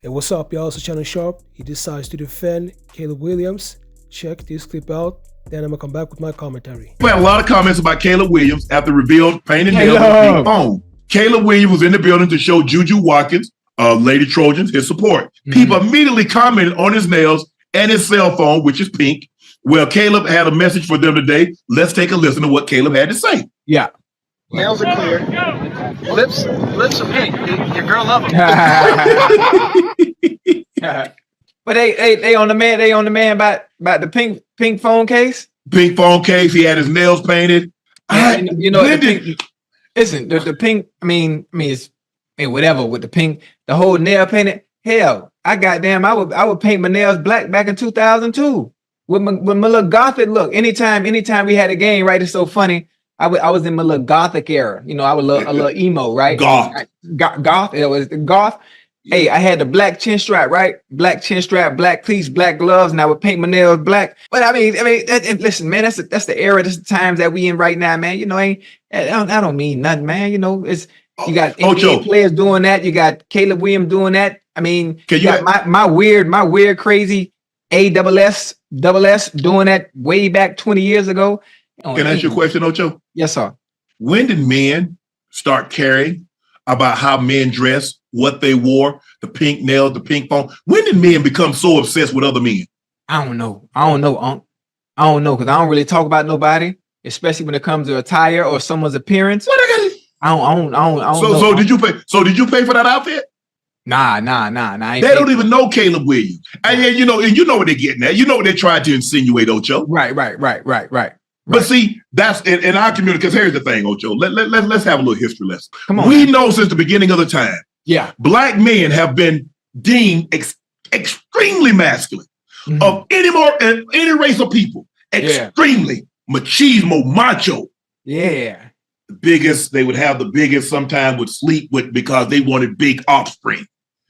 Hey, what's up, y'all? It's Shannon Sharpe. He decides to defend Caleb Williams. Check this clip out. Then I'm going to come back with my commentary. We had a lot of comments about Caleb Williams after revealed painted nails with a pink phone. Caleb Williams was in the building to show Juju Watkins, Lady Trojans, his support. People immediately commented on his nails and his cell phone, which is pink. Well, Caleb had a message for them today. Let's take a listen to what Caleb had to say. Yeah. Nails are clear. Lips are pink. Your girl loves them. But they on the man about the pink phone case. Pink phone case. He had his nails painted. Listen, the pink. I mean, it's whatever with the pink. The whole nail painted. Hell, I would paint my nails black back in 2002 with my little gothic look. Anytime we had a game, right? It's so funny. I was in my little gothic era. You know, I was a little emo, right? Goth. Goth. It was goth. Hey, I had the black chin strap, right? Black chin strap, black cleats, black gloves, and I would paint my nails black. But I mean, listen, man, that's the era, that's the times that we in right now, man. You know, I don't mean nothing, man. You know, you got NBA players doing that. You got Caleb Williams doing that. I mean, you got my weird, crazy ASS doing that way back 20 years ago. Can I ask you a question, Ocho? Yes, sir. When did men start caring about how men dress, what they wore, the pink nails, the pink phone? When did men become so obsessed with other men? I don't know, Unc. I don't know, because I don't really talk about nobody, especially when it comes to attire or someone's appearance. What I don't know. So did you pay? So did you pay for that outfit? Nah. They don't even know Caleb Williams. And you know what they're getting at. You know what they're trying to insinuate, Ocho. Right. But see, that's in our community, because here's the thing, Ocho. Let's have a little history lesson. Come on. We know since the beginning of the time, black men have been deemed extremely masculine of any race of people. Extremely machismo, macho. Yeah. The biggest, they would have the biggest, sometimes would sleep with because they wanted big offspring.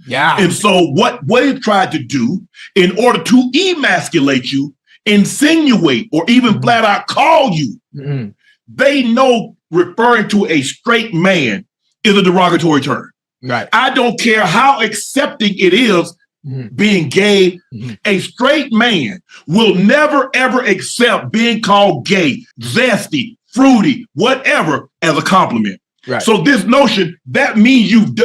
Yeah. And so what they tried to do in order to emasculate you, insinuate, or even flat out call you, they know referring to a straight man is a derogatory term. Right. I don't care how accepting it is being gay. A straight man will never ever accept being called gay, zesty, fruity, whatever as a compliment. Right. So this notion, that means you've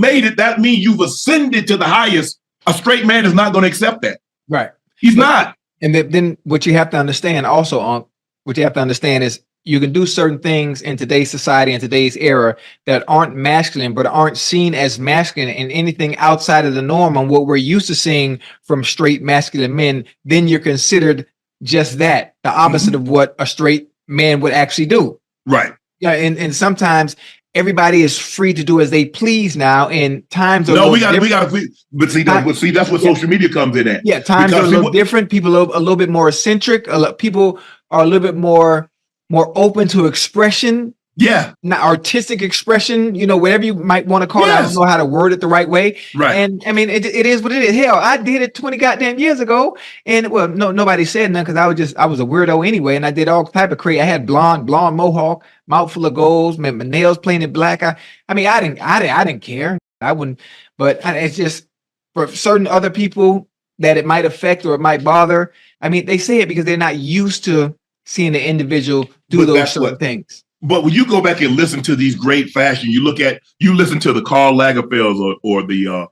made it. That means you've ascended to the highest. A straight man is not going to accept that. Right. He's not. And then what you have to understand also, what you have to understand is you can do certain things in today's society, in today's era, that aren't masculine, but aren't seen as masculine in anything outside of the norm on what we're used to seeing from straight masculine men. Then you're considered just that, the opposite of what a straight man would actually do. Right. Yeah. And sometimes everybody is free to do as they please now, and times are we got to. But see, that's what social media comes in at. Yeah, times are a little different. People are a little bit more eccentric. People are a little bit more open to expression. Yeah, not artistic expression. You know, whatever you might want to call it. I don't know how to word it the right way. Right. And I mean, it is what it is. Hell, I did it 20 goddamn years ago, and well, nobody said nothing because I was a weirdo anyway, and I did all type of crazy. I had blonde mohawk, mouth full of goals, my nails painted black. I didn't care. I wouldn't. But it's just for certain other people that it might affect or it might bother. I mean, they say it because they're not used to seeing the individual do those certain things. But when you go back and listen to these great fashion, you listen to the Karl Lagerfelds or the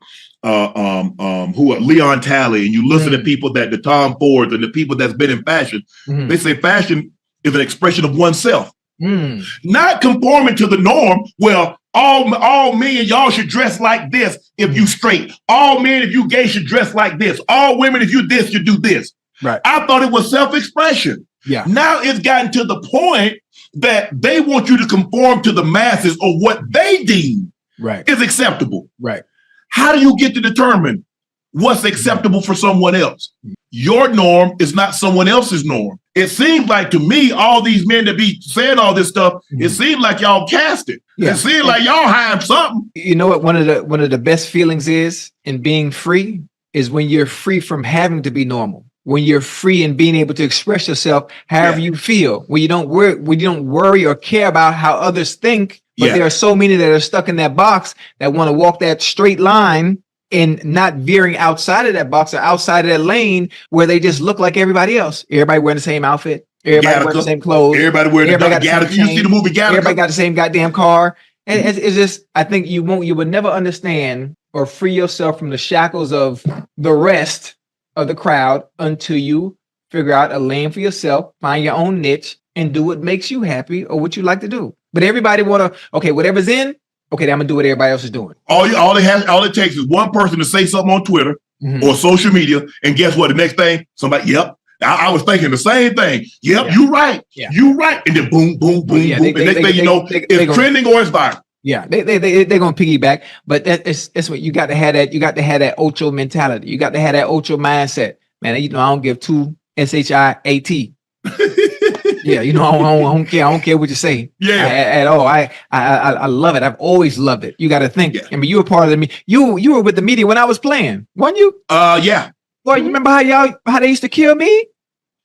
who are Leon Talley, and you listen to people the Tom Fords and the people that's been in fashion. They say fashion is an expression of oneself, not conforming to the norm. Well, all men, y'all should dress like this if you straight. All men, if you gay, should dress like this. All women, if you this, you do this. Right. I thought it was self-expression. Yeah. Now it's gotten to the point that they want you to conform to the masses or what they deem is acceptable. Right. How do you get to determine what's acceptable for someone else? Your norm is not someone else's norm. It seems like to me, all these men that be saying all this stuff, it seems like y'all cast it. Yeah. It seems like y'all hide something. You know what one of the best feelings is in being free is when you're free from having to be normal. When you're free and being able to express yourself however you feel, when you don't worry or care about how others think, but there are so many that are stuck in that box that want to walk that straight line and not veering outside of that box or outside of that lane where they just look like everybody else. Everybody wearing the same outfit. Everybody wearing the same clothes. Everybody wearing the Gattaca. You see the movie Gattaca? Everybody got the same goddamn car. And it's just, I think you would never understand or free yourself from the shackles of the rest of the crowd until you figure out a lane for yourself, find your own niche, and do what makes you happy or what you like to do. But everybody okay, whatever's in, okay, I'm gonna do what everybody else is doing. All it takes is one person to say something on Twitter or social media, and guess what? The next thing, somebody, yep. I was thinking the same thing. Yep, you right. Yeah. You right. And then boom, boom, boom, boom. And next thing you know, it's trending or it's viral. Yeah, they're gonna piggyback, but that's what you got to have. You got to have that Ocho mentality. You got to have that Ocho mindset, man. I don't give two SHIAT. Yeah, I don't care. I don't care what you say. Yeah, at all. I love it. I've always loved it. You got to think. I mean, you were part of me. You were with the media when I was playing, weren't you? Yeah. Boy, you remember how they used to kill me?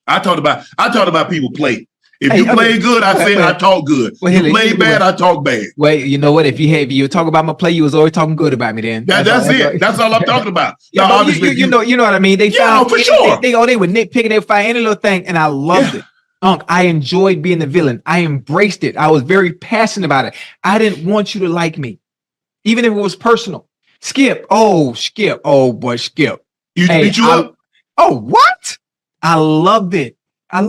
I talked about people play. If you play good, I talk good. Well, you play bad, I talk bad. Well, you know what? If you talk about my play, you was always talking good about me then. That's it. That's all I'm talking about. Yeah, now, obviously, you know what I mean? They found, for sure. They were nitpicking, they would find any little thing, and I loved it. I enjoyed being the villain. I embraced it. I was very passionate about it. I didn't want you to like me, even if it was personal. Skip. Oh, boy, Skip. You beat you up? Oh, what? I loved it. I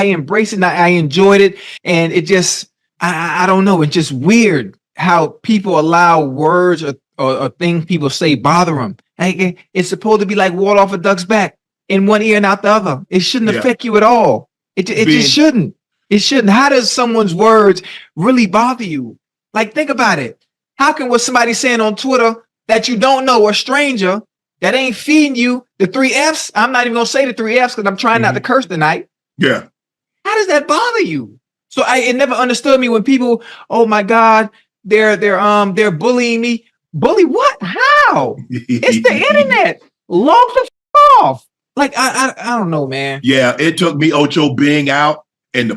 embraced it and I enjoyed it. And it just, I don't know. It's just weird how people allow words or things people say bother them. Like, it's supposed to be like water off a duck's back in one ear and out the other. It shouldn't affect you at all. It just shouldn't. It shouldn't. How does someone's words really bother you? Like, think about it. How can what somebody's saying on Twitter that you don't know, a stranger, that ain't feeding you the 3 F's? I'm not even gonna say the 3 F's because I'm trying not to curse tonight. Yeah. How does that bother you? So it never understood me when people, oh my God, they're bullying me. Bully what? How? It's the internet. Log the off. Like I don't know, man. Yeah, it took me, Ocho, being out and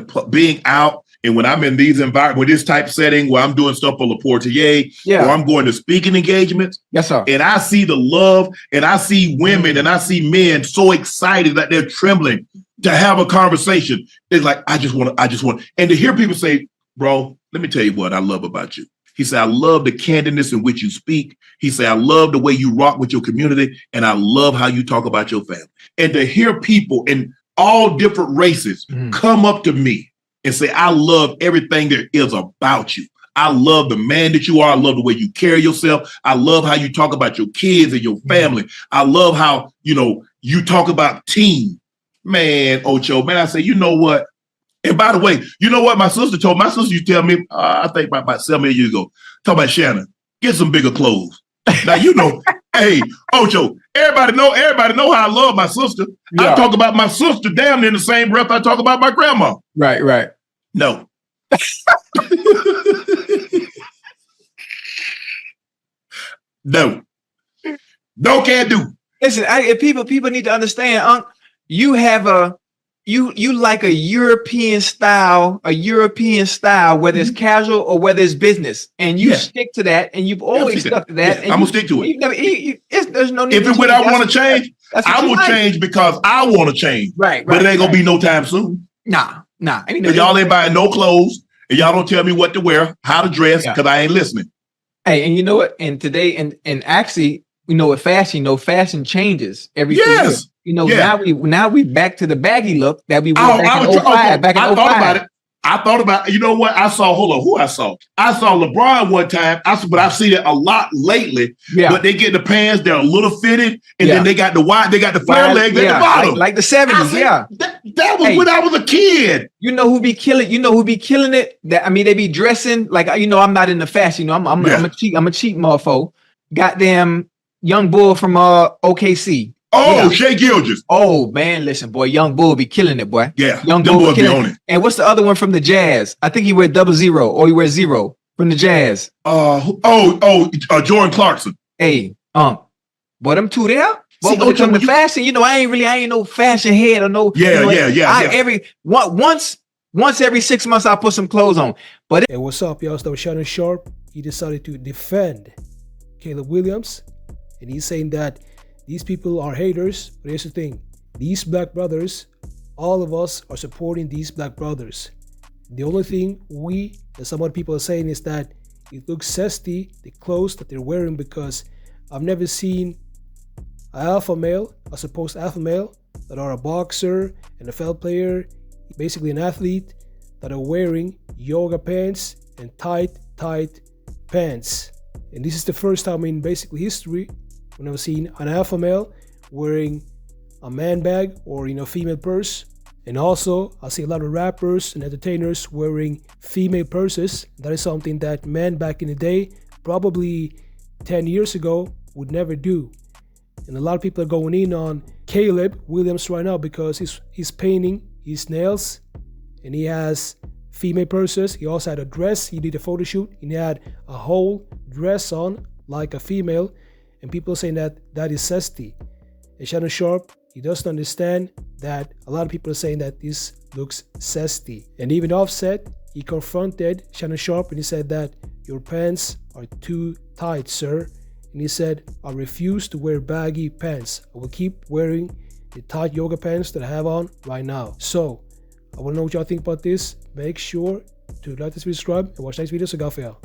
when I'm in these environments, with this type setting where I'm doing stuff for Le Portier, or I'm going to speaking engagements, yes, sir. And I see the love, and I see women, and I see men so excited that they're trembling to have a conversation. It's like, I just want, and to hear people say, bro, let me tell you what I love about you. He said, I love the candidness in which you speak. He said, I love the way you rock with your community, and I love how you talk about your family. And to hear people in all different races come up to me and say, I love everything there is about you. I love the man that you are. I love the way you carry yourself. I love how you talk about your kids and your family. I love how, you talk about team. Man, Ocho, man, I say, you know what? And by the way, you know what my sister told me? My sister used to tell me, I think about 7 years ago, talk about Shannon, get some bigger clothes. Now, hey, Ocho, everybody know how I love my sister. Yeah. I talk about my sister damn near in the same breath I talk about my grandma. Right. No. No. No can do. Listen, people need to understand, you have you like a European style, whether it's casual or whether it's business, and you stick to that, and you've always stuck to that. And I'm gonna stick to it. There's no need. If it's what I want to change, I will change because I want to change. Right. But it ain't gonna be no time soon. Nah. Y'all ain't buying no clothes, and y'all don't tell me what to wear, how to dress, because I ain't listening. Hey, and you know what? And today, and actually, with fashion, fashion changes every 2 years. Now we back to the baggy look that we were back in 05. Back in 05. I thought about it. You know what? Hold on, who I saw? I saw LeBron one time. But I've seen it a lot lately. Yeah. But they get the pants, they're a little fitted, and then they got the flare legs at the bottom. Like the 70s, That was when I was a kid. You know who be killing it? They be dressing like I'm not into fashion. I'm a cheap motherfucker. Goddamn young bull from OKC. Oh, Shay Gilgeous. Oh man, listen, boy, young bull be killing it, boy. Yeah, young bull be on it. And what's the other one from the Jazz? I think he wear 00 or he wears 0 from the Jazz. Jordan Clarkson. Hey, boy, them two there. But when it comes to fashion, I ain't no fashion head or no. Once every 6 months, I put some clothes on. But hey, what's up, y'all? That was Shannon Sharpe. He decided to defend Caleb Williams. And he's saying that these people are haters, but here's the thing. These black brothers, all of us are supporting these black brothers. The only thing we and some other people are saying is that it looks zesty, the clothes that they're wearing, because I've never seen an alpha male, a supposed alpha male, that are a boxer, NFL player, basically an athlete, that are wearing yoga pants and tight pants. And this is the first time in basically history when I've seen an alpha male wearing a man bag or female purse. And also I see a lot of rappers and entertainers wearing female purses. That is something that men back in the day, probably 10 years ago, would never do. And a lot of people are going in on Caleb Williams right now because he's painting his nails and he has female purses. He also had a dress. He did a photo shoot and he had a whole dress on like a female. And people are saying that that is zesty. And Shannon Sharpe, he doesn't understand that a lot of people are saying that this looks zesty. And even Offset, he confronted Shannon Sharpe and he said that your pants are too tight, sir. And he said, I refuse to wear baggy pants. I will keep wearing the tight yoga pants that I have on right now. So, I want to know what y'all think about this. Make sure to like and subscribe and watch next video. So, go for y'all.